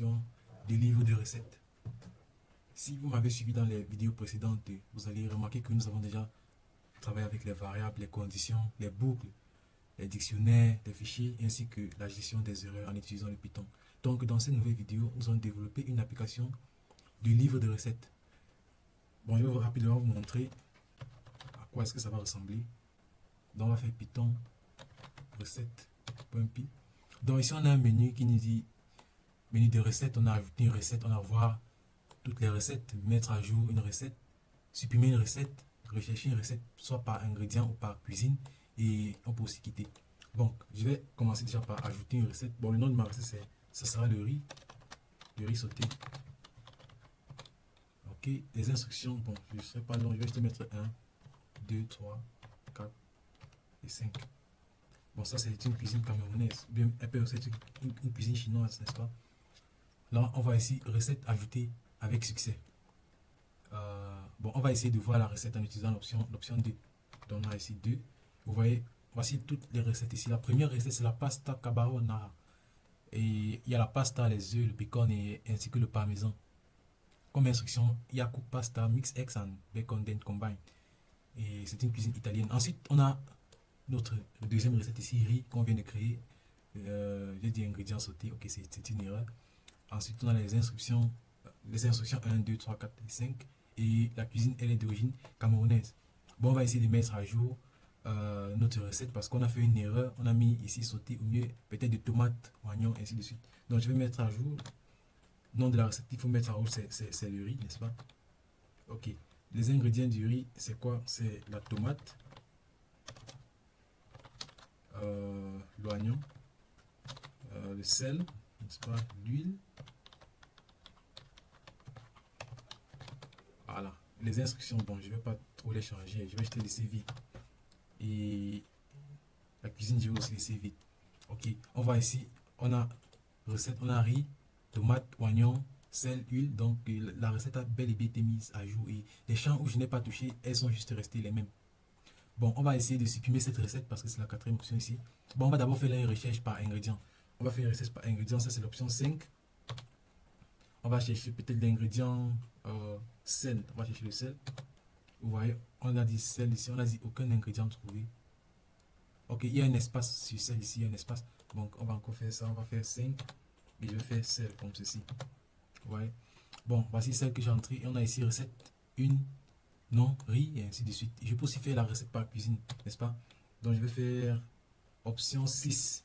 création de livres de recettes. Si vous m'avez suivi dans les vidéos précédentes, vous allez remarquer que nous avons déjà travaillé avec les variables, les conditions, les boucles, les dictionnaires, les fichiers, ainsi que la gestion des erreurs en utilisant le Python. Donc dans cette nouvelle vidéo, nous allons développer une application de livre de recettes. Bon, je vais rapidement vous montrer à quoi est-ce que ça va ressembler. Donc on va faire Python recette.py. Donc ici on a un menu qui nous dit menu de recettes, on a ajouté une recette, on va voir toutes les recettes, mettre à jour une recette, supprimer une recette, rechercher une recette soit par ingrédient ou par cuisine, et on peut aussi quitter. Donc je vais commencer déjà par ajouter une recette. Bon, le nom de ma recette ça sera le riz sauté. Ok, les instructions, bon, je ne serai pas long, je vais juste mettre 1, 2, 3, 4 et 5. Bon, ça c'est une cuisine camerounaise, bien un peu aussi une cuisine chinoise, n'est-ce pas? Là, on va ici recette ajoutée avec succès. Bon, on va essayer de voir la recette en utilisant l'option 2. Donc on a ici 2. Vous voyez, voici toutes les recettes ici. La première recette c'est la pasta carbonara. Et il y a la pasta, les œufs, le bacon et ainsi que le parmesan. Comme instruction, il y a cook pasta, mix eggs and bacon then combine. Et c'est une cuisine italienne. Ensuite, on a notre deuxième recette ici, riz qu'on vient de créer. J'ai dit ingrédients sautés, ok, c'est une erreur. Ensuite, on a les instructions 1, 2, 3, 4 et 5. Et la cuisine, elle est d'origine camerounaise. Bon, on va essayer de mettre à jour notre recette parce qu'on a fait une erreur. On a mis ici sauté au mieux peut-être de tomates, oignons, ainsi de suite. Donc, je vais mettre à jour. Nom de la recette, il faut mettre à jour, c'est le riz, n'est-ce pas? Ok. Les ingrédients du riz, c'est quoi? C'est la tomate, l'oignon, le sel, n'est-ce pas? L'huile. Voilà. Les instructions, bon, je ne vais pas trop les changer, je vais juste les laisser vite. Et la cuisine, je vais aussi laisser vite. Ok. On va ici, on a recette, on a riz, tomate, oignon, sel, huile. Donc la recette a bel et bien été mise à jour et les champs où je n'ai pas touché, elles sont juste restées les mêmes. Bon, on va essayer de supprimer cette recette parce que c'est la quatrième option ici. Bon, on va d'abord faire la recherche par ingrédient. On va faire une recherche par ingrédient, ça c'est l'option 5. On va chercher peut-être l'ingrédient sel. On va chercher le sel. Vous voyez, on a dit sel ici, on a dit aucun ingrédient trouvé. Ok, il y a un espace sur sel ici, il y a un espace. Donc on va encore faire ça, on va faire 5. Et je vais faire sel comme ceci. Ouais. Bon, voici celle que j'ai entrée. Et on a ici recette 1, non, riz, et ainsi de suite. Je peux aussi faire la recette par cuisine, n'est-ce pas? Donc je vais faire option 6.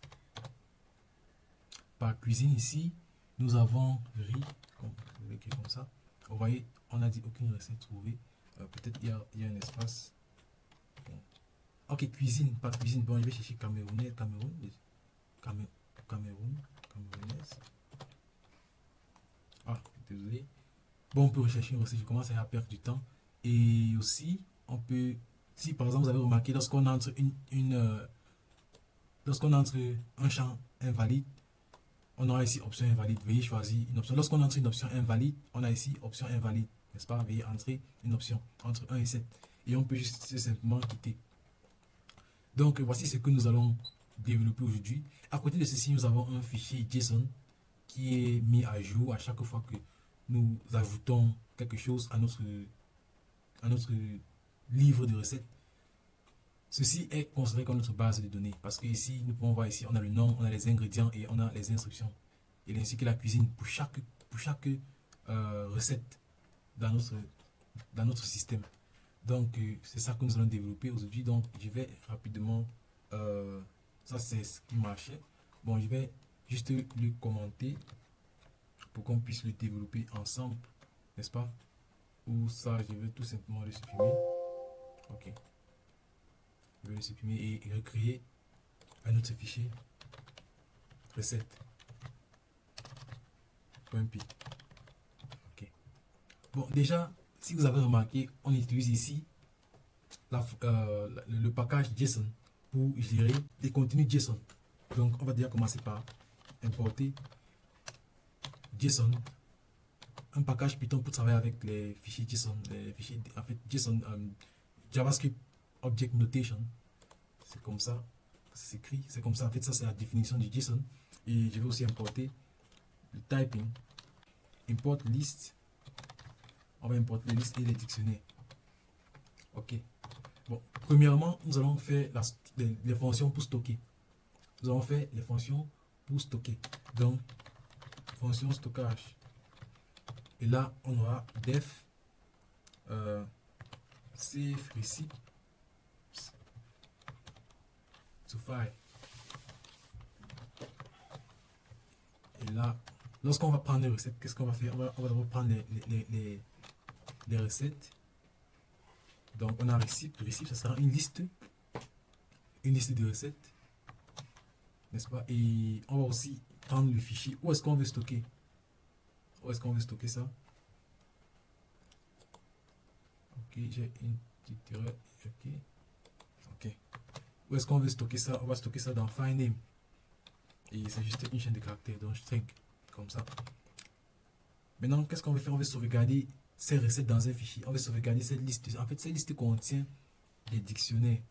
Par cuisine ici, nous avons riz, comme ça. Vous voyez, on a dit aucune recette trouvée. Peut-être il y a un espace. Bon. Ok, cuisine, par cuisine. Bon, je vais chercher camerounais, camerounaise. Ah, désolé. Bon, on peut rechercher une recette, je commence à perdre du temps. Et aussi, on peut, si par exemple vous avez remarqué, lorsqu'on entre lorsqu'on entre un champ invalide, on aura ici option invalide. Veuillez choisir une option. Lorsqu'on entre une option invalide, on a ici option invalide, n'est-ce pas? Veuillez entrer une option entre 1 et 7. Et on peut juste simplement quitter. Donc, voici ce que nous allons développer aujourd'hui. À côté de ceci, nous avons un fichier JSON qui est mis à jour à chaque fois que nous ajoutons quelque chose à notre livre de recettes. Ceci est considéré comme notre base de données parce que ici, nous pouvons voir ici, on a le nom, on a les ingrédients et on a les instructions. Et ainsi que la cuisine pour chaque recette dans notre système. Donc, c'est ça que nous allons développer aujourd'hui. Donc, je vais rapidement, ça c'est ce qui marchait. Bon, je vais juste le commenter pour qu'on puisse le développer ensemble, n'est-ce pas? Ou ça, je vais tout simplement le supprimer. Ok. Je vais le supprimer et recréer un autre fichier. Recette.py. Ok. Bon, déjà, si vous avez remarqué, on utilise ici le package JSON pour gérer les contenus JSON. Donc, on va déjà commencer par importer JSON, un package Python pour travailler avec les fichiers JSON, les fichiers en fait JSON, JavaScript Object Notation. C'est comme ça que s'écrit, c'est comme ça. En fait, ça c'est la définition du JSON. Et je vais aussi importer le typing. import list. On va importer les listes et les dictionnaires. Ok. Bon, premièrement, nous allons faire les fonctions pour stocker. Nous allons faire les fonctions pour stocker. Donc, fonction stockage. Et là, on aura def save receipt to file. Et là, lorsqu'on va prendre les recettes, qu'est-ce qu'on va faire? On va d'abord prendre les recettes. Donc, on a receipt. Receipt, ça sera une liste de recettes. N'est-ce pas? Et on va aussi prendre le fichier. Où est-ce qu'on veut stocker? Où est-ce qu'on veut stocker ça? Ok, j'ai une petite erreur. Ok. Ok. Où est-ce qu'on veut stocker ça? On va stocker ça dans file name. Et c'est juste une chaîne de caractères, donc string, comme ça. Maintenant, qu'est-ce qu'on veut faire? On veut sauvegarder ces recettes dans un fichier. On veut sauvegarder cette liste. En fait, cette liste contient des dictionnaires.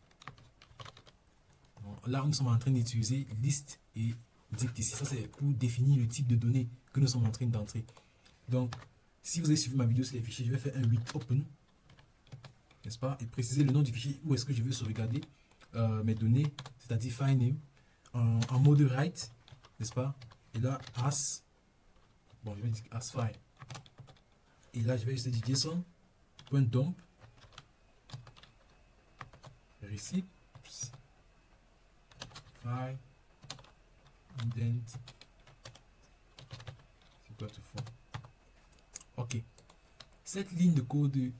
Bon, là, nous sommes en train d'utiliser liste et dict ici. Ça, c'est pour définir le type de données que nous sommes en train d'entrer. Donc, si vous avez suivi ma vidéo sur les fichiers, je vais faire un 8 open, n'est-ce pas? Et préciser le nom du fichier où est-ce que je veux sauvegarder mes données, c'est-à-dire file name, en mode write, n'est-ce pas? Et là, as, bon, je vais dire as file. Et là, je vais juste dire json.dump receipt file indent. C'est quoi tout fond? Ok. Cette ligne de code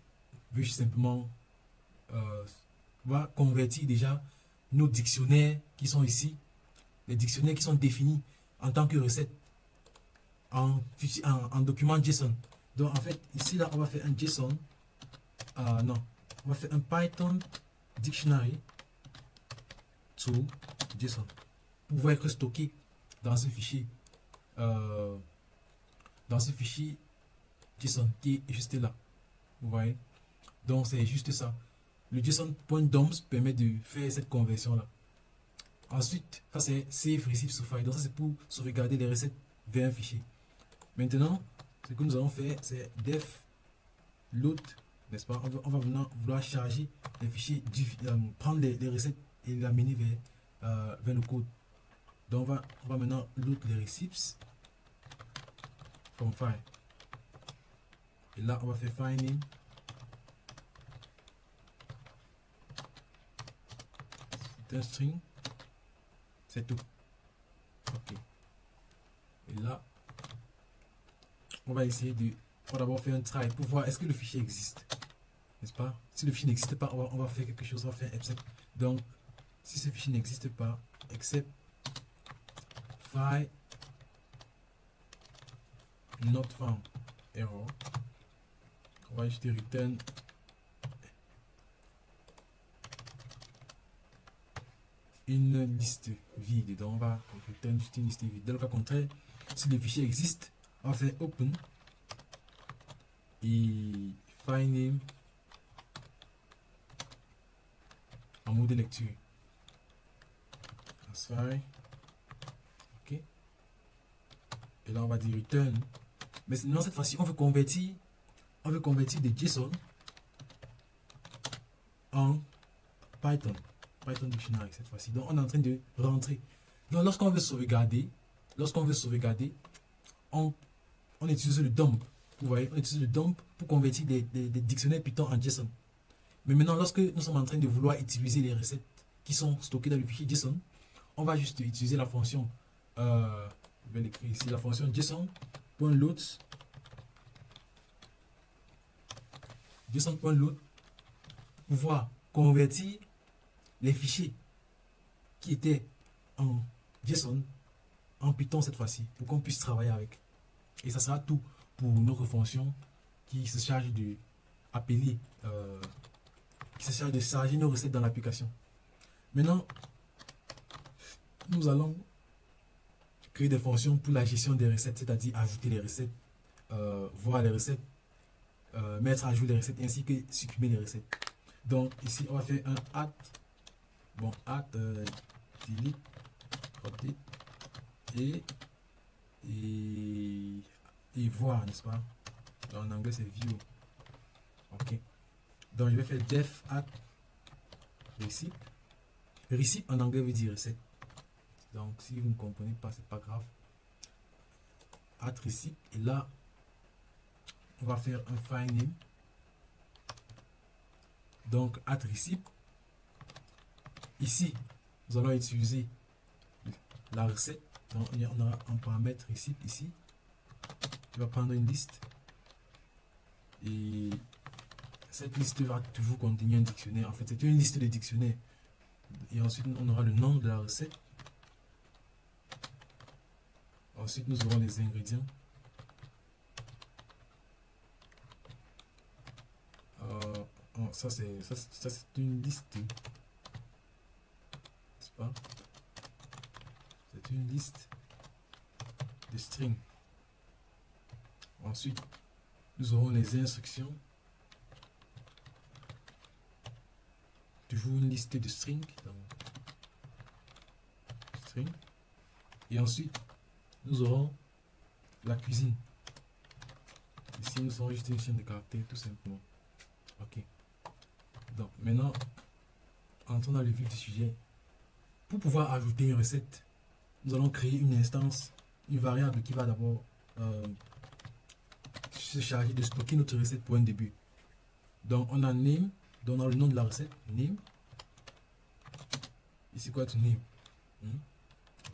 veut simplement va convertir déjà nos dictionnaires qui sont ici, les dictionnaires qui sont définis en tant que recette en document JSON. Donc en fait, ici là, on va faire un JSON. Non, on va faire un Python dictionary to JSON pour pouvoir être stocké dans ce fichier. JSON qui est juste là. Vous voyez? Donc c'est juste ça. Le JSON.doms permet de faire cette conversion là. Ensuite, ça c'est save receipt to file. Donc ça c'est pour sauvegarder les recettes vers un fichier. Maintenant, ce que nous allons faire, c'est def load, n'est-ce pas? On va vouloir charger les fichiers, prendre les recettes et l'amener vers le code. Donc on va maintenant load les receipts from file. Et là, on va faire file name. C'est un string. C'est tout. Ok. Et là, on va essayer de... On va d'abord faire un try pour voir est-ce que le fichier existe. N'est-ce pas? Si le fichier n'existe pas, on va faire quelque chose. On va faire except. Donc, si ce fichier n'existe pas, except file not found error. On va ajouter return une liste vide. Donc on va return juste une liste vide. Dans le cas contraire, si le fichier existe, on va faire open et file name en mode lecture. File. Ok. Et là on va dire return. Mais non, cette fois-ci on veut convertir des JSON en Python Dictionary cette fois-ci. Donc on est en train de rentrer. Donc lorsqu'on veut sauvegarder, on utilise le dump. Vous voyez, on utilise le dump pour convertir des dictionnaires Python en JSON. Mais maintenant, lorsque nous sommes en train de vouloir utiliser les recettes qui sont stockées dans le fichier JSON, on va juste utiliser la fonction, je vais l'écrire ici, la fonction JSON.load pour pouvoir convertir les fichiers qui étaient en JSON en Python cette fois-ci pour qu'on puisse travailler avec. Et ça sera tout pour notre fonction qui se charge de appeler, qui se charge de charger nos recettes dans l'application. Maintenant, nous allons créer des fonctions pour la gestion des recettes, c'est-à-dire ajouter les recettes, voir les recettes, mettre à jour les recettes ainsi que supprimer les recettes. Donc ici on va faire un add, bon add delete update et et voir, n'est-ce pas? En anglais, c'est view. Ok. Donc, je vais faire def at receipt. Receipt en anglais veut dire recette. Donc, si vous ne comprenez pas, c'est pas grave. At receipt. Et là, on va faire un file name. Donc, at receipt. Ici, nous allons utiliser la recette. Donc, on aura un paramètre receipt ici. Je vais prendre une liste. Et cette liste va toujours contenir un dictionnaire. En fait, c'est une liste de dictionnaires. Et ensuite, on aura le nom de la recette. Ensuite, nous aurons les ingrédients. Ça, c'est une liste. N'est-ce pas? C'est une liste de strings. Ensuite, nous aurons les instructions. Toujours une liste de strings. String. Et ensuite, nous aurons la cuisine. Ici, nous aurons juste une chaîne de caractères, tout simplement. Ok. Donc, maintenant, entrons dans le vif du sujet. Pour pouvoir ajouter une recette, nous allons créer une instance, une variable qui va d'abord se charger de stocker notre recette pour un début. Donc, on a name, donc on a le nom de la recette, name. Ici, quoi, to name.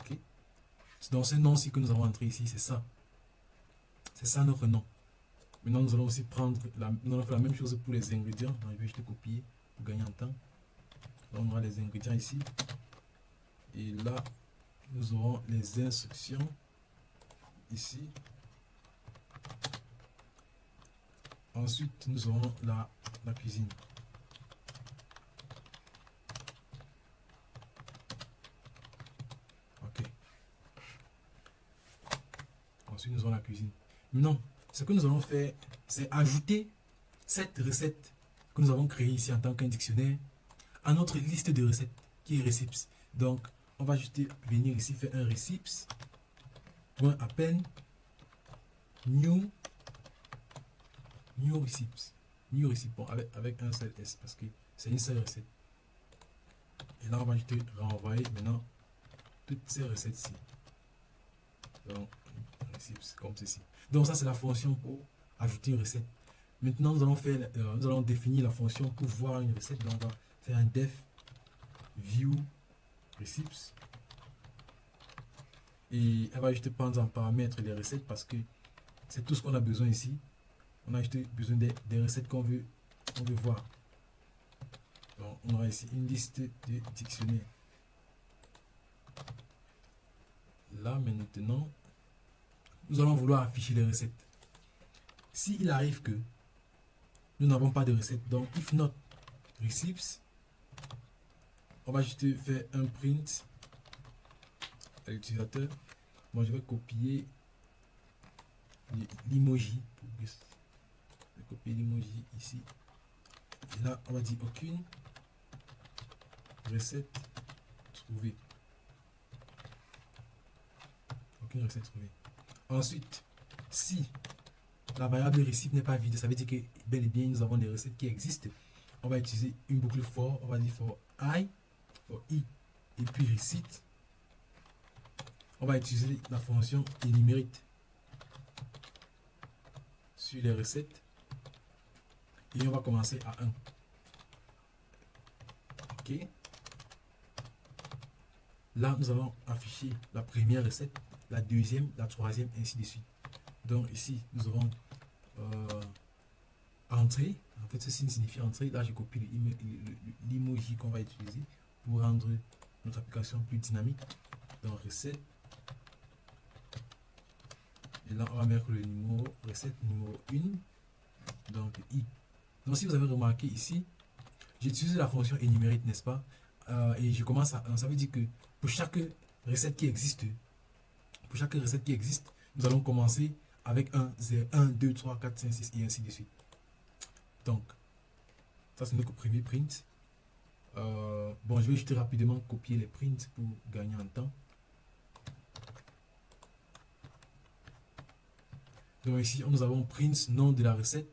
Ok. Donc, ce nom-ci que nous avons entré ici, c'est ça. C'est ça notre nom. Maintenant, nous allons aussi prendre, nous allons faire la même chose pour les ingrédients. Donc, je vais juste copier pour gagner en temps. Donc, on aura les ingrédients ici. Et là, nous aurons les instructions ici. Ensuite, nous aurons la cuisine. Ok. Ensuite, nous aurons la cuisine. Maintenant, ce que nous allons faire, c'est ajouter cette recette que nous avons créée ici en tant qu'un dictionnaire à notre liste de recettes qui est receipts. Donc, on va juste venir ici faire un receipts. Point append new receipts. New receipts, bon, avec un seul S parce que c'est une seule recette. Et là, on va juste renvoyer maintenant toutes ces recettes-ci. Donc, receipts comme ceci. Donc, ça, c'est la fonction pour ajouter une recette. Maintenant, nous allons définir la fonction pour voir une recette. Donc, on va faire un def view receipts. Et elle va juste prendre en paramètre les recettes parce que c'est tout ce qu'on a besoin ici. On a juste besoin des recettes qu'on veut voir. Donc, on aura ici une liste de dictionnaires. Là, maintenant, nous allons vouloir afficher les recettes. S'il arrive que nous n'avons pas de recettes, donc if not receipts, on va juste faire un print à l'utilisateur. Moi, je vais copier l'emoji. Je vais copier l'emoji ici. Et là, on va dire aucune recette trouvée. Aucune recette trouvée. Ensuite, si la variable receipt n'est pas vide, ça veut dire que bel et bien nous avons des recettes qui existent. On va utiliser une boucle for, on va dire for I, et puis receipt. On va utiliser la fonction enumerate sur les recettes et on va commencer à 1. Ok. Là, nous allons afficher la première recette, la deuxième, la troisième, ainsi de suite. Donc ici, nous aurons entrée. En fait, ceci signifie entrée. Là, je copie l'emoji qu'on va utiliser pour rendre notre application plus dynamique. Donc recette. Et là, on va mettre le numéro recette numéro 1. Donc I. Donc si vous avez remarqué ici, j'utilise la fonction enumerate, n'est-ce pas? Et je commence à 1. Ça veut dire que pour chaque recette qui existe, nous allons commencer avec 1, 0, 1, 2, 3, 4, 5, 6 et ainsi de suite. Donc, ça c'est notre premier print. Bon, je vais juste rapidement copier les prints pour gagner en temps. Donc ici, nous avons print, nom de la recette,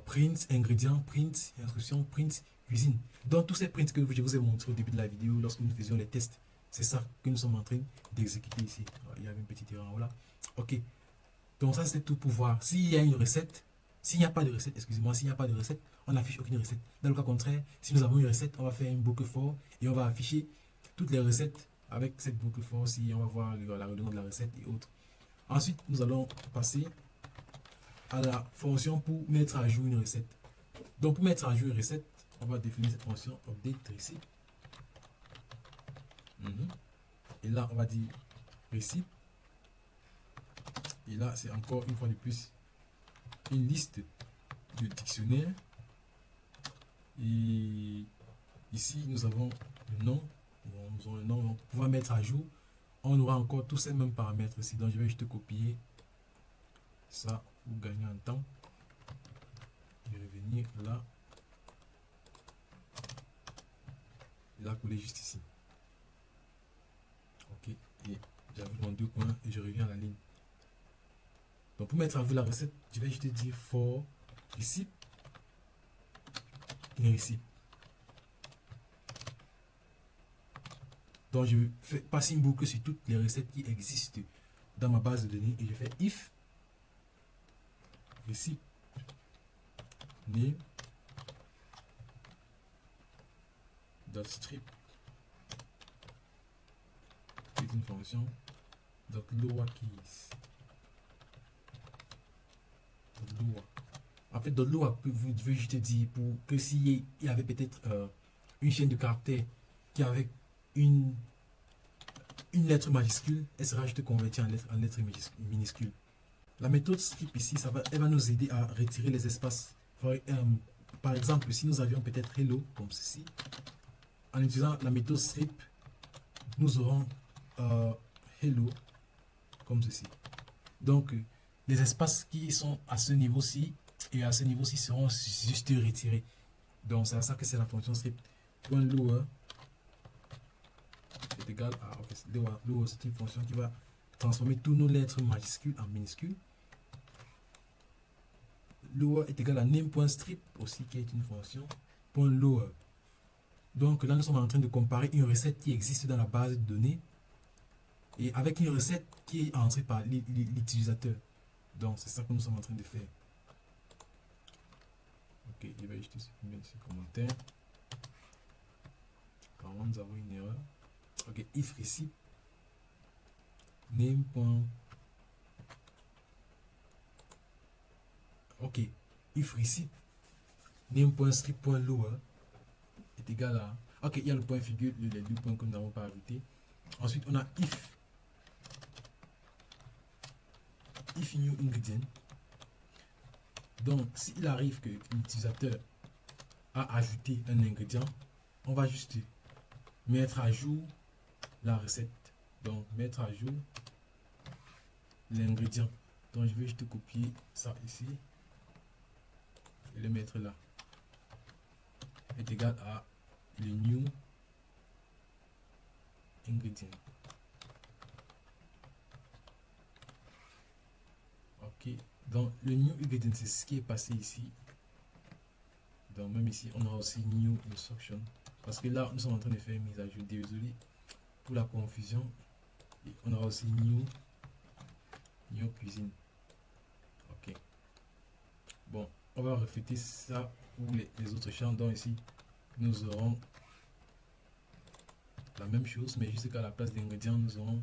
print, ingrédients, print, instruction, print, cuisine. Donc tous ces prints que je vous ai montré au début de la vidéo lorsque nous faisions les tests, c'est ça que nous sommes en train d'exécuter ici. Il y avait une petite erreur, voilà. Ok. Donc ça c'est tout pour voir. S'il y a une recette, s'il n'y a pas de recette, excusez-moi, s'il n'y a pas de recette, on n'affiche aucune recette. Dans le cas contraire, si nous avons une recette, on va faire une boucle for et on va afficher toutes les recettes avec cette boucle for si on va voir le nom de la recette et autres. Ensuite, nous allons passer à la fonction pour mettre à jour une recette. Donc pour mettre à jour une recette, on va définir cette fonction update receipt. Et là, on va dire receipt. Et là, c'est encore une fois de plus une liste de dictionnaires. Et ici, nous avons le nom. Nous avons le nom. On pouvoir mettre à jour. On aura encore tous ces mêmes paramètres ici. Donc, je vais juste copier ça pour gagner en temps. Et revenir là. Et là, coller juste ici. Ok. Et j'ajoute mon 2 points et je reviens à la ligne. Donc, pour mettre à jour la recette, je vais juste dire for receipt. Une receipt. Donc, je fais passer une boucle sur toutes les recettes qui existent dans ma base de données et je fais if receipt name .strip. C'est une fonction .lowercase. En fait, lower, vous devez juste dire pour que s'il y avait peut-être une chaîne de caractères qui avait une lettre majuscule, elle sera juste convertie en lettre minuscule. La méthode strip ici, elle va nous aider à retirer les espaces. Par exemple, si nous avions peut-être hello comme ceci, en utilisant la méthode strip, nous aurons hello comme ceci. Donc, les espaces qui sont à ce niveau-ci et à ce niveau-ci seront juste retirés. Donc, c'est à ça que c'est la fonction strip. Point lower est égal à lower, c'est une fonction qui va transformer tous nos lettres majuscules en minuscules. Lower est égal à name.strip aussi, qui est une fonction. Point lower. Donc là, nous sommes en train de comparer une recette qui existe dans la base de données et avec une recette qui est entrée par l'utilisateur. Donc c'est ça que nous sommes en train de faire. Ok, je vais juste supprimer ce commentaire. Quand nous avons une erreur. Ok, if receipt name. Ok, if receipt name.strip.lower est égal à. Ok, il y a le point virgule, les deux points que nous n'avons pas ajouté. Ensuite, on a if new ingredient. Donc, s'il arrive que l'utilisateur a ajouté un ingrédient, on va juste mettre à jour la recette. Donc, mettre à jour l'ingrédient. Donc, je vais juste copier ça ici et le mettre là. Est égal à le new ingredient. Ok, donc le new ingredient, c'est ce qui est passé ici. Donc même ici, on aura aussi new instruction. Parce que là, nous sommes en train de faire une mise à jour. Désolé pour la confusion. Et on aura aussi new cuisine. Ok. Bon, on va refléter ça pour les autres champs. Donc ici, nous aurons la même chose, mais juste qu'à la place d'ingrédients, nous aurons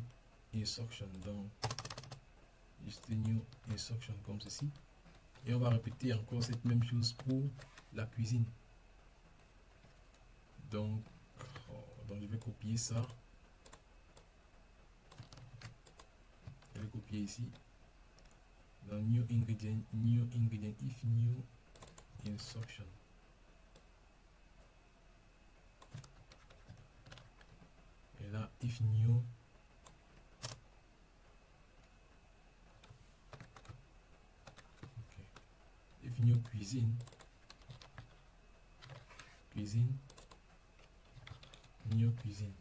instruction. Donc, juste new instruction comme ceci. Et on va répéter encore cette même chose pour la cuisine. Donc je vais copier ça. Je vais copier ici. Dans new ingredient, if new instruction. Et là, if new if new cuisine new cuisine.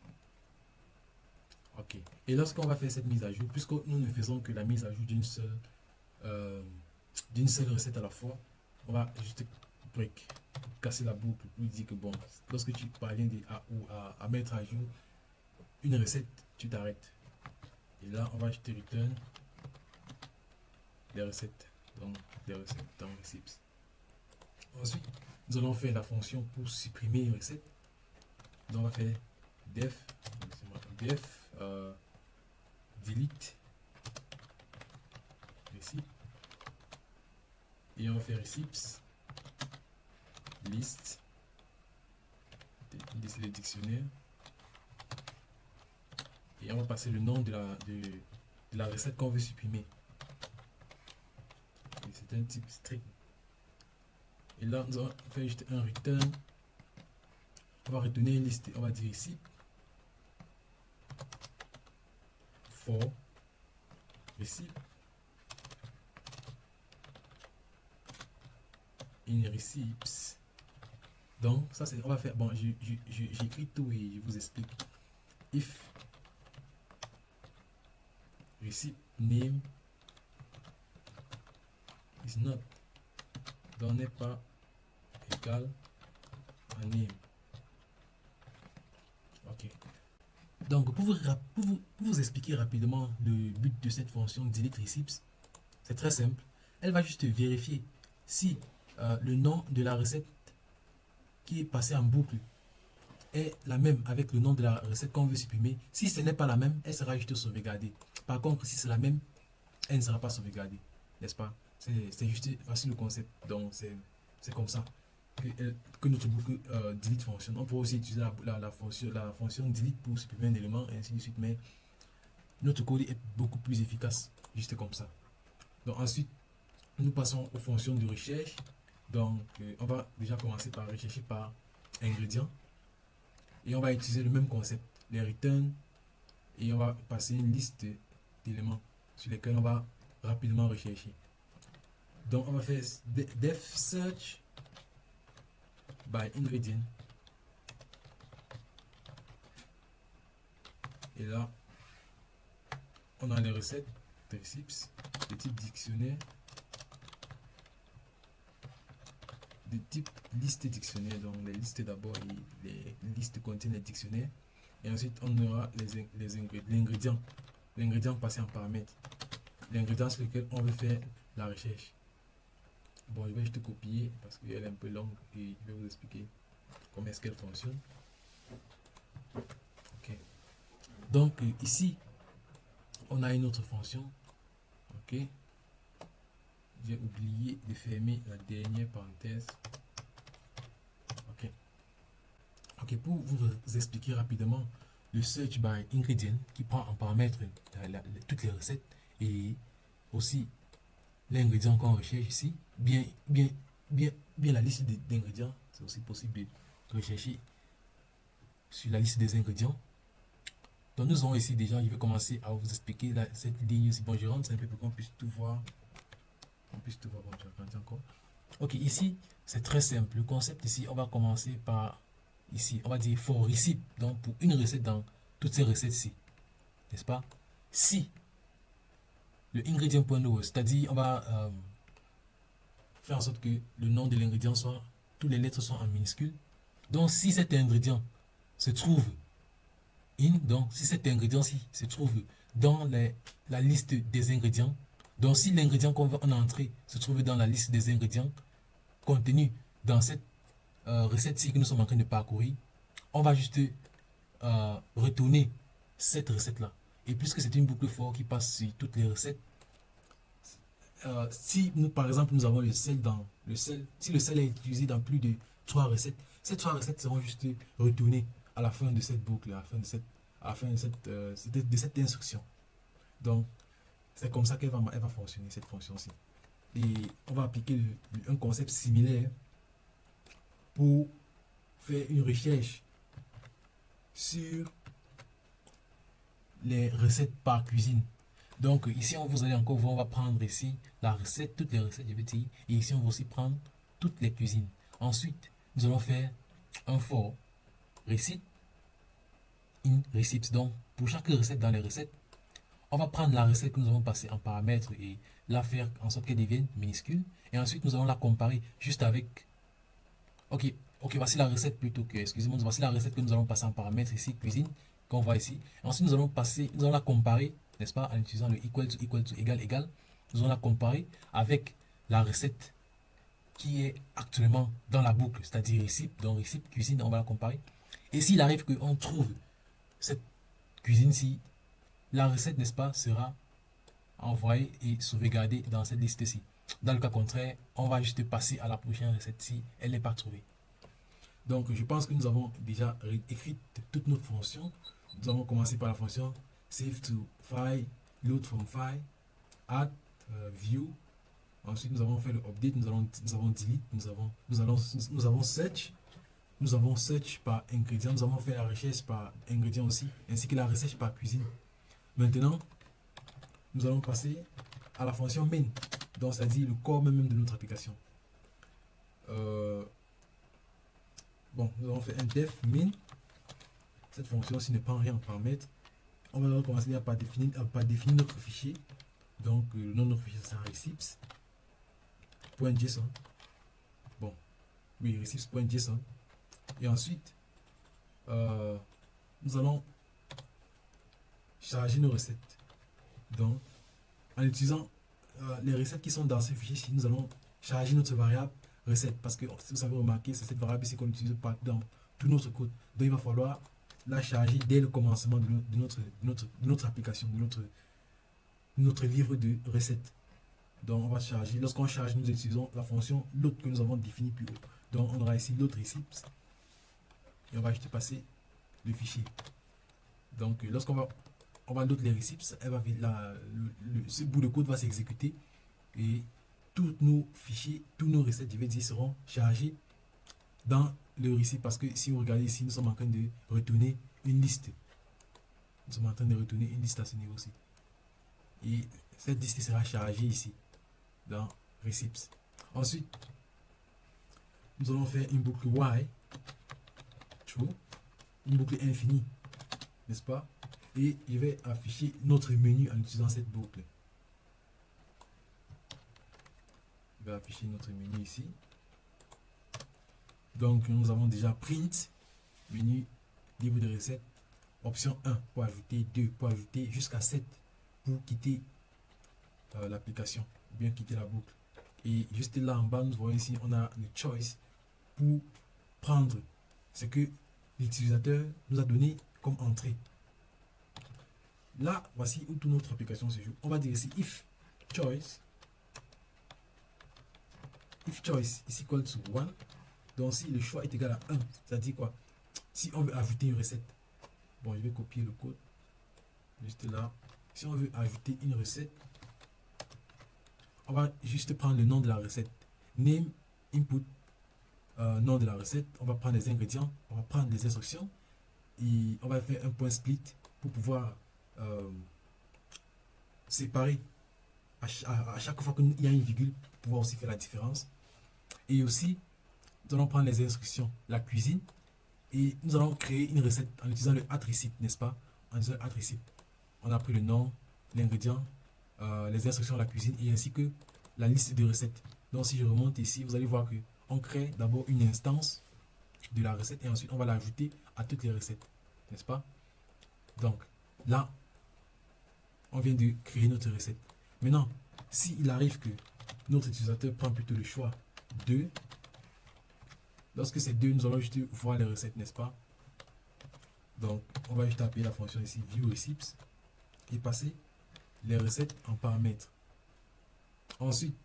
Ok. Et lorsqu'on va faire cette mise à jour, puisque nous ne faisons que la mise à jour d'une seule d'une seule recette à la fois. On va juste break, casser la boucle pour dire que bon, lorsque tu parviens à mettre à jour une recette, tu t'arrêtes. Et là, on va ajouter return des recettes. Donc, des recettes dans receipts. Ensuite, nous allons faire la fonction pour supprimer une recette. Donc, on va faire def delete receipt. Et on va faire receipts list le dictionnaire. Et on va passer le nom de la recette qu'on veut supprimer. C'est un type string. Et là, nous allons faire juste un return. On va retourner une liste. On va dire ici for receipt in receipts. Donc, ça c'est, on va faire, bon, j'écris tout et je vous explique. If receipt name is not, donc n'est pas égal à name. Ok. Donc, pour vous expliquer rapidement le but de cette fonction delete receipts, c'est très simple. Elle va juste vérifier si le nom de la recette qui est passée en boucle est la même avec le nom de la recette qu'on veut supprimer. Si ce n'est pas la même, elle sera juste sauvegardée. Par contre, si c'est la même, elle ne sera pas sauvegardée. N'est-ce pas? C'est juste voici le concept. Donc, c'est comme ça que notre boucle delete fonctionne. On peut aussi utiliser la fonction delete pour supprimer un élément et ainsi de suite, mais notre code est beaucoup plus efficace, juste comme ça. Donc ensuite, nous passons aux fonctions de recherche. Donc on va déjà commencer par rechercher par ingrédients et on va utiliser le même concept, les return, et on va passer une liste d'éléments sur lesquels on va rapidement rechercher. Donc on va faire def search by ingredient. Et là, on a les recettes, receipts, de type dictionnaire, de type liste dictionnaire. Donc les listes d'abord, et les listes contiennent les dictionnaires. Et ensuite, on aura l'ingrédient. L'ingrédient passé en paramètre. L'ingrédient sur lequel on veut faire la recherche. Bon, je vais juste copier parce qu'elle est un peu longue et je vais vous expliquer comment est-ce qu'elle fonctionne. Ok. Donc ici, on a une autre fonction. Ok. J'ai oublié de fermer la dernière parenthèse. Ok. Ok, pour vous expliquer rapidement le search by ingredient qui prend en paramètre toutes les recettes et aussi l'ingrédient qu'on recherche ici, bien la liste d'ingrédients. C'est aussi possible de rechercher sur la liste des ingrédients. Donc nous avons ici déjà, je vais commencer à vous expliquer cette ligne aussi. Bon, je rentre un peu pour qu'on puisse tout voir. Bon, tu vas encore. Ok, ici, c'est très simple. Le concept ici, on va commencer par ici, on va dire for receipt. Donc pour une recette dans toutes ces recettes-ci, n'est-ce pas? Si le ingrédient.low, c'est-à-dire on va faire en sorte que le nom de l'ingrédient soit, toutes les lettres sont en minuscules. Donc si cet ingrédient se trouve donc si cet ingrédient-ci se trouve dans la liste des ingrédients, donc si l'ingrédient qu'on va en entrer se trouve dans la liste des ingrédients contenus dans cette recette-ci que nous sommes en train de parcourir, on va juste retourner cette recette-là. Et puisque c'est une boucle for qui passe sur toutes les recettes, si nous, par exemple, nous avons le sel si le sel est utilisé dans plus de 3 recettes, ces 3 recettes seront juste retournées à la fin de cette boucle, à la fin de cette instruction. Donc, c'est comme ça qu'elle va fonctionner, cette fonction-ci. Et on va appliquer un concept similaire pour faire une recherche sur les recettes par cuisine. Donc ici, vous allez encore voir, on va prendre ici la recette, toutes les recettes, je vais dire, et ici on va aussi prendre toutes les cuisines. Ensuite, nous allons faire un for receipt in receipts. Donc pour chaque recette dans les recettes, on va prendre la recette que nous avons passée en paramètre et la faire en sorte qu'elle devienne minuscule. Et ensuite, nous allons la comparer juste avec... Ok, voici la recette plutôt que... Excusez-moi, voici la recette que nous allons passer en paramètres ici, cuisine, qu'on voit ici. Ensuite, nous allons la comparer, n'est-ce pas, en utilisant le equal to, égal, égal. Nous allons la comparer avec la recette qui est actuellement dans la boucle, c'est-à-dire ici, dans ici, cuisine, on va la comparer. Et s'il arrive qu'on trouve cette cuisine-ci, la recette, n'est-ce pas, sera envoyée et sauvegardée dans cette liste-ci. Dans le cas contraire, on va juste passer à la prochaine recette si elle n'est pas trouvée. Donc, je pense que nous avons déjà écrit toutes nos fonctions. Nous avons commencé par la fonction save to file, load from file, add, view. Ensuite, nous avons fait le update, nous avons delete, nous avons search. Nous avons search par ingrédient, nous avons fait la recherche par ingrédient aussi, ainsi que la recherche par cuisine. Maintenant, nous allons passer à la fonction main, donc c'est-à-dire le corps même de notre application. Bon, nous avons fait un def main. Cette fonction-ci ne prend rien en paramètres. On va donc commencer par définir notre fichier. Donc, le nom de notre fichier sera receipts.json. Bon, oui, receipts.json. Et ensuite, nous allons charger nos recettes. Donc, en utilisant les recettes qui sont dans ce fichier-ci, nous allons charger notre variable recette. Parce que, si vous avez remarqué, c'est cette variable ici qu'on utilise dans tout notre code. Donc, il va falloir la charger dès le commencement de notre application, de notre livre de recettes. Donc, on va charger. Lorsqu'on charge, nous utilisons la fonction load que nous avons définie plus haut. Donc, on aura ici load receipts. Et on va juste passer le fichier. Donc, lorsqu'on va load les receipts, ce bout de code va s'exécuter et tous nos fichiers, tous nos recettes, je vais dire, seront chargés dans le receipt. Parce que si vous regardez ici, nous sommes en train de retourner une liste. Nous sommes en train de retourner une liste à ce niveau-ci. Et cette liste sera chargée ici, dans receipts. Ensuite, nous allons faire une boucle while. Une boucle infinie, n'est-ce pas? Et je vais afficher notre menu en utilisant cette boucle. Je vais afficher notre menu ici. Donc, nous avons déjà print, menu, livre de recettes, option 1 pour ajouter, 2 pour ajouter, jusqu'à 7 pour quitter l'application, ou bien quitter la boucle. Et juste là en bas, nous voyons ici, on a le choice pour prendre ce que l'utilisateur nous a donné comme entrée. Là, voici où toute notre application se joue. On va dire ici if choice is equal to 1. Donc si le choix est égal à 1, ça dit quoi? Si on veut ajouter une recette, bon, je vais copier le code juste là. Si on veut ajouter une recette, on va juste prendre le nom de la recette, name, input, nom de la recette. On va prendre les ingrédients, on va prendre les instructions et on va faire un point split pour pouvoir séparer à chaque fois qu'il y a une virgule pour pouvoir aussi faire la différence. Et aussi, nous allons prendre les instructions, la cuisine, et nous allons créer une recette en utilisant le add receipt, n'est-ce pas? En utilisant add receipt, on a pris le nom, l'ingrédient, les instructions, la cuisine et ainsi que la liste de recettes. Donc si je remonte ici, vous allez voir que on crée d'abord une instance de la recette et ensuite on va l'ajouter à toutes les recettes, n'est-ce pas? Donc là, on vient de créer notre recette. Maintenant, s'il arrive que notre utilisateur prend plutôt le choix 2, lorsque c'est 2, nous allons juste voir les recettes, n'est-ce pas? Donc, on va juste taper la fonction ici, view receipts, et passer les recettes en paramètres. Ensuite,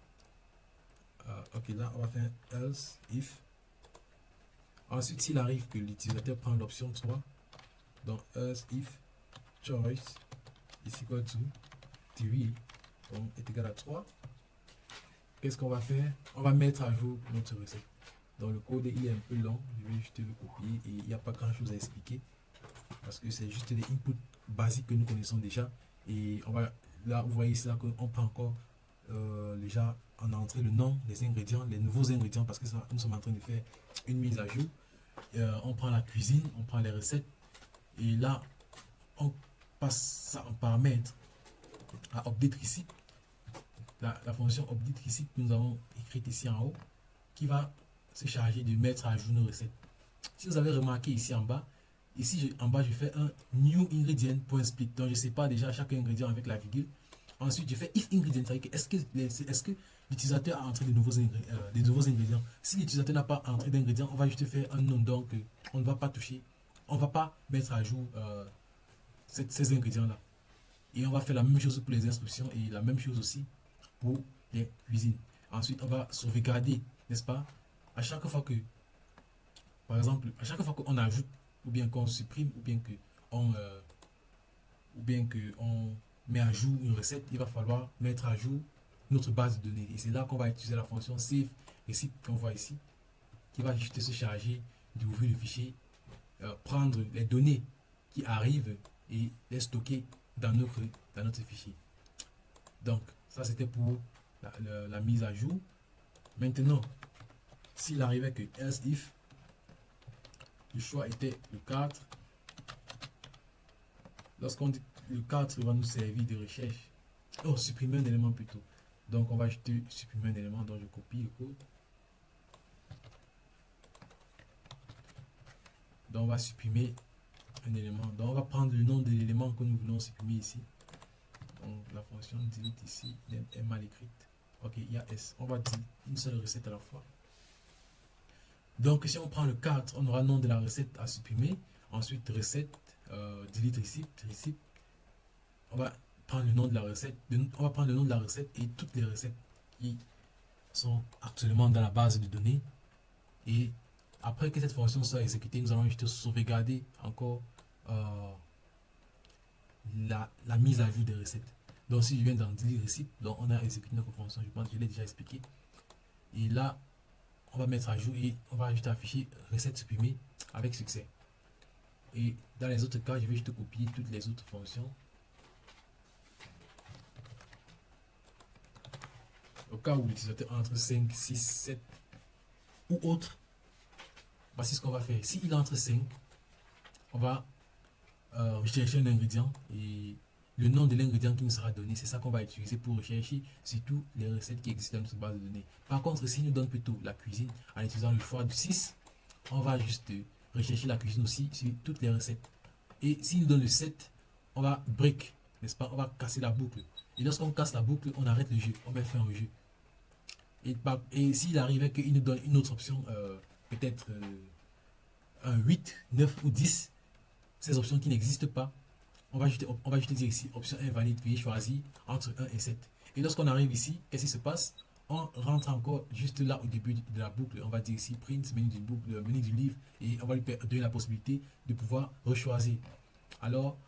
ok, là, on va faire else if. Ensuite, s'il arrive que l'utilisateur prend l'option 3, donc else if choice is equal to 3, donc est égal à 3, qu'est-ce qu'on va faire? On va mettre à jour notre recette. Donc le code il est un peu long, je vais juste le copier et il n'y a pas grand chose à expliquer parce que c'est juste des inputs basiques que nous connaissons déjà. Et on va, là vous voyez ici là qu'on prend encore déjà en entrée le nom, les ingrédients, les nouveaux ingrédients parce que ça, nous sommes en train de faire une mise à jour. On prend la cuisine, on prend les recettes et là on passe ça en paramètre à update receipt la fonction update ici que nous avons écrite ici en haut, qui va se charger de mettre à jour nos recettes. Si vous avez remarqué ici en bas, en bas, je fais un new ingredient.split. Donc, je sépare déjà chaque ingrédient avec la virgule. Ensuite, je fais if ingredient. Est-ce que l'utilisateur a entré de nouveaux ingrédients? Si l'utilisateur n'a pas entré d'ingrédients, on va juste faire un non. Donc, on ne va pas toucher, on ne va pas mettre à jour ces ingrédients-là. Et on va faire la même chose pour les instructions et la même chose aussi pour les cuisines. Ensuite, on va sauvegarder, n'est-ce pas? À chaque fois que, par exemple, à chaque fois qu'on ajoute, ou bien qu'on supprime, ou bien que on met à jour une recette, il va falloir mettre à jour notre base de données. Et c'est là qu'on va utiliser la fonction save receipt qu'on voit ici, qui va juste se charger d'ouvrir le fichier, prendre les données qui arrivent et les stocker dans notre fichier. Donc, ça c'était pour la mise à jour. Maintenant, s'il arrivait que else if, le choix était le 4, lorsqu'on dit le 4 va nous servir de recherche, supprimer un élément plutôt. Donc, on va ajouter supprimer un élément, donc je copie le code. Donc, on va supprimer un élément. Donc, on va prendre le nom de l'élément que nous voulons supprimer ici. Donc, la fonction delete ici est mal écrite. Ok, il y a S. On va dire une seule recette à la fois. Donc, si on prend le 4, on aura le nom de la recette à supprimer. Ensuite, recette, delete receipt. On va prendre le nom de la recette. On va prendre le nom de la recette et toutes les recettes qui sont actuellement dans la base de données. Et après que cette fonction soit exécutée, nous allons juste sauvegarder encore la mise à jour des recettes. Donc, si je viens dans delete receipt, donc on a exécuté notre fonction. Je pense que je l'ai déjà expliqué. Et là, on va mettre à jour et on va juste afficher recette supprimée avec succès. Et dans les autres cas, je vais juste copier toutes les autres fonctions. Au cas où l'utilisateur entre 5, 6, 7 ou autre, voici ce qu'on va faire. S'il entre 5, on va rechercher un ingrédient et le nom de l'ingrédient qui nous sera donné, c'est ça qu'on va utiliser pour rechercher surtout les recettes qui existent dans notre base de données. Par contre, s'il nous donne plutôt la cuisine en utilisant le choix du 6, on va juste rechercher la cuisine aussi sur toutes les recettes. Et s'il nous donne le 7, on va break, n'est-ce pas? On va casser la boucle. Et lorsqu'on casse la boucle, on arrête le jeu, on met fin au jeu. Et s'il arrivait qu'il nous donne une autre option, peut-être un 8, 9 ou 10, ces options qui n'existent pas, on va juste dire ici, option invalide, veuillez choisir entre 1 et 7. Et lorsqu'on arrive ici, qu'est-ce qui se passe? On rentre encore juste là au début de la boucle. On va dire ici, print, menu du boucle, menu du livre, et on va lui donner la possibilité de pouvoir rechoisir. Alors,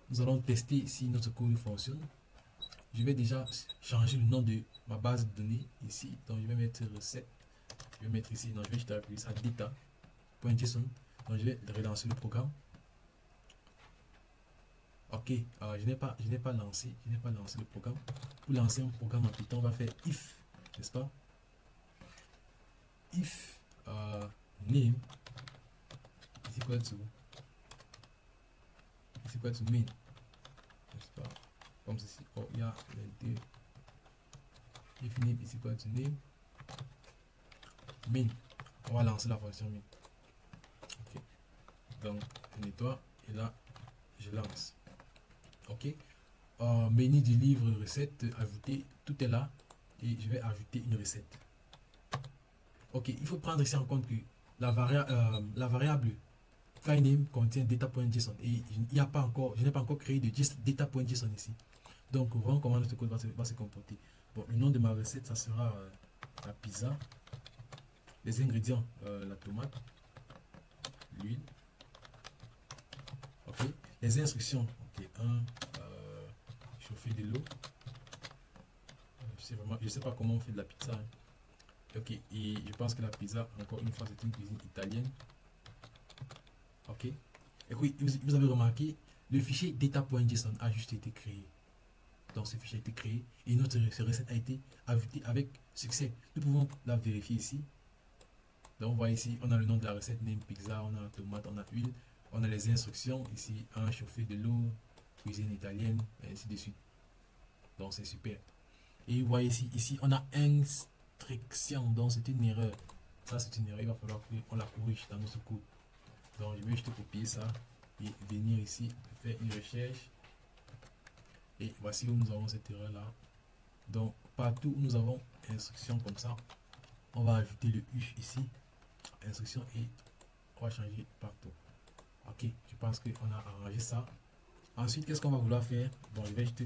nous allons tester si notre code fonctionne. Je vais déjà changer le nom de ma base de données ici. Donc, je vais mettre recette. Je vais mettre ici, non, je vais juste appeler ça data.json. Donc, je vais relancer le programme. Ok, je n'ai pas lancé le programme. Pour lancer un programme en Python, on va faire if, n'est-ce pas? If name is equal to main, n'est-ce pas? Comme ceci. Oh, il y a les deux. If name is equal to name, main. On va lancer la fonction main. Ok. Donc, je nettoie et là, je lance. Ok, menu du livre recette ajouter, tout est là et je vais ajouter une recette. Ok, il faut prendre ici en compte que la variable filename contient data.json et je n'ai pas encore créé de data.json ici. Donc voyons comment notre code va se comporter. Bon, le nom de ma recette, ça sera la pizza. Les ingrédients, la tomate, l'huile. Ok, les instructions, ok, chauffer de l'eau. Je sais pas comment on fait de la pizza. Hein. Ok, et je pense que la pizza, encore une fois, c'est une cuisine italienne. Ok, et oui, vous avez remarqué, le fichier data.json a juste été créé. Donc ce fichier a été créé et notre recette a été ajoutée avec succès. Nous pouvons la vérifier ici. Donc on voit ici, on a le nom de la recette, name pizza, on a la tomate, on a l'huile, on a les instructions ici, chauffer de l'eau, cuisine italienne, et ainsi de suite. Donc c'est super. Et vous voyez ici on a instruction, donc c'est une erreur. Ça c'est une erreur, il va falloir qu'on la corrige dans notre code. Donc je vais juste copier ça et venir ici, faire une recherche. Et voici où nous avons cette erreur là. Donc partout où nous avons instruction comme ça, on va ajouter le U ici, instruction, et on va changer partout. Ok, je pense qu'on a arrangé ça. Ensuite, qu'est-ce qu'on va vouloir faire? Bon, je vais juste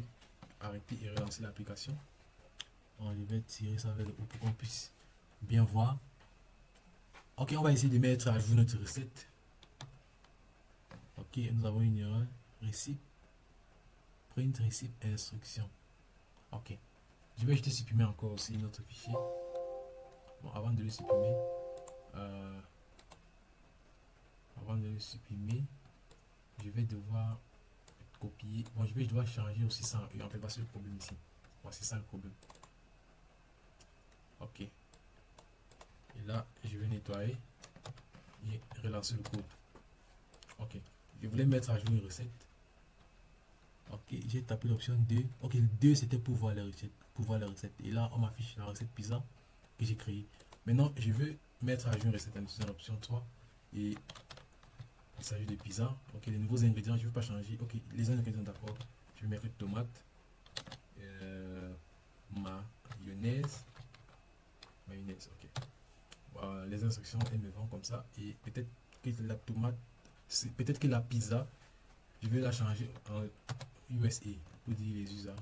arrêter et relancer l'application. Bon, je vais tirer ça vers le haut pour qu'on puisse bien voir. Ok, on va essayer de mettre à jour notre recette. Ok, nous avons une erreur. Récip, print, récip, instruction. Ok, je vais juste supprimer encore aussi notre fichier. Bon, avant de le supprimer, je vais devoir copier. Bon, je vais devoir changer aussi ça. Et en fait, voici le problème ici. Voici ça le problème. Ok. Et là, je vais nettoyer et relancer le code. Ok. Je voulais mettre à jour une recette. Ok, j'ai tapé l'option 2. Ok, le 2 c'était pour voir les recettes. Pour voir les recettes. Et là, on m'affiche la recette pizza que j'ai créée. Maintenant, je veux mettre à jour une recette en utilisant l'option 3. Et il s'agit de pizza. Ok, les nouveaux ingrédients, je ne veux pas changer. Ok, les ingrédients d'accord. Je vais mettre tomate, mayonnaise. Mayonnaise, ok. Voilà, les instructions, elles me vont comme ça. Et peut-être que la tomate, peut-être que la pizza, je vais la changer en USA pour dire les usagers.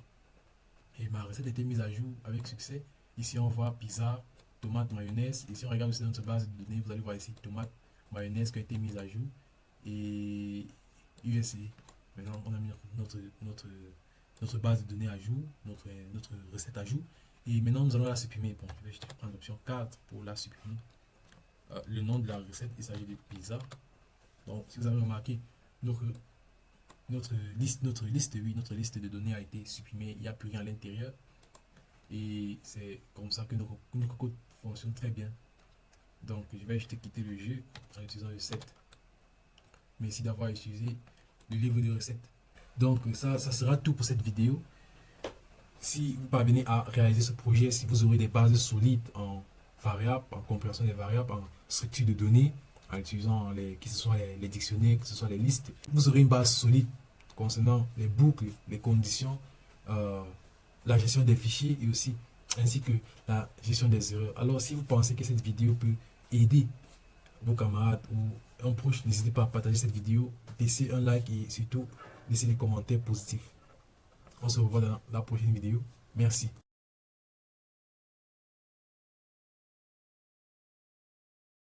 Et ma recette a été mise à jour avec succès. Ici, on voit pizza, tomate, mayonnaise. Ici, on regarde aussi dans notre base de données. Vous allez voir ici tomate, mayonnaise qui a été mise à jour. Et USA. Maintenant, on a mis notre base de données à jour, notre recette à jour. Et maintenant, nous allons la supprimer. Bon, je vais juste prendre l'option 4 pour la supprimer. Le nom de la recette, il s'agit de pizza. Donc, si vous avez remarqué, notre liste de données a été supprimée. Il n'y a plus rien à l'intérieur. Et c'est comme ça que notre code fonctionne très bien. Donc, je vais juste quitter le jeu en utilisant le 7. Merci d'avoir utilisé le livre de recettes. Donc, ça sera tout pour cette vidéo. Si vous parvenez à réaliser ce projet, si vous aurez des bases solides en variables, en compréhension des variables, en structure de données, en utilisant que ce soit les dictionnaires, que ce soit les listes, vous aurez une base solide concernant les boucles, les conditions, la gestion des fichiers et aussi ainsi que la gestion des erreurs. Alors, si vous pensez que cette vidéo peut aider vos camarades ou un proche, n'hésitez pas à partager cette vidéo, laisser un like et surtout laisser des commentaires positifs. On se revoit dans la prochaine vidéo. Merci.